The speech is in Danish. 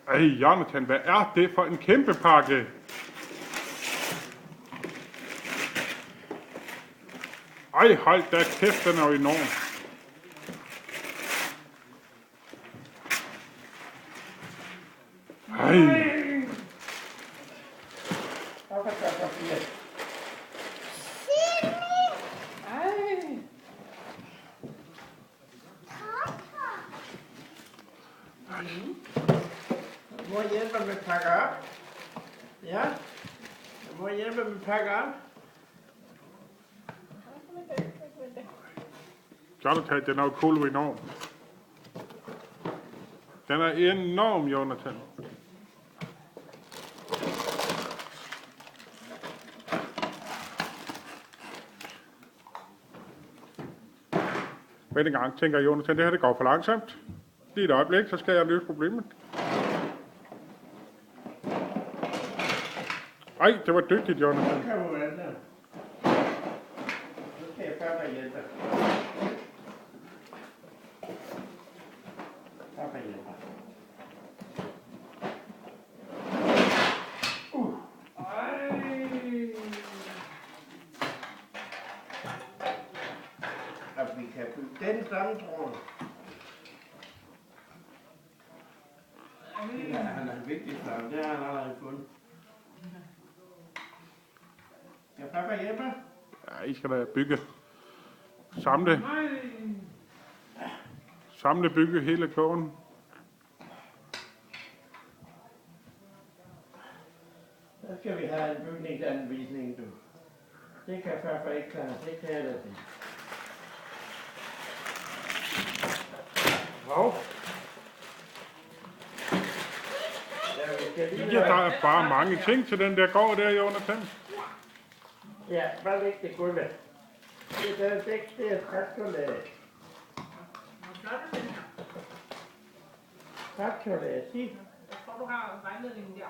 Ej, Jonathan, hvad er det for en kæmpe pakke? Ej, hold da kæft, den er jo enorm. Ej. Må jeg hjælpe med at pakke op? Ja? Må jeg hjælpe med at pakke op? Jonathan, den er jo cool enorm. Den er enorm, Jonathan. Vent en gang, tænker Jonathan, det her det går for langsomt. Lige et øjeblik, så skal jeg løse problemet. Ej, det var dygtigt, Jonathan. Kan du vente? Nu skal jeg pappa hjælpe. Pappa hjælper. Og vi kan bygge den sammen, tror jeg. Ja, han er vigtig for ham. Det har han allerede fundet. Kan pappa hjælpe? Ja, I skal da bygge. Samle bygge hele kogen. Så skal vi have en bygningsanvisning, du. Det kan pappa ikke klare. Det kan jeg da sige. Hov. Ja, der er bare mange ting til den der gård der, Jonathan. Ja, bare læg det gulvet. Det er dæk, det er trættoilet. Trættoilet, sig. Jeg tror, du har vejledningen der.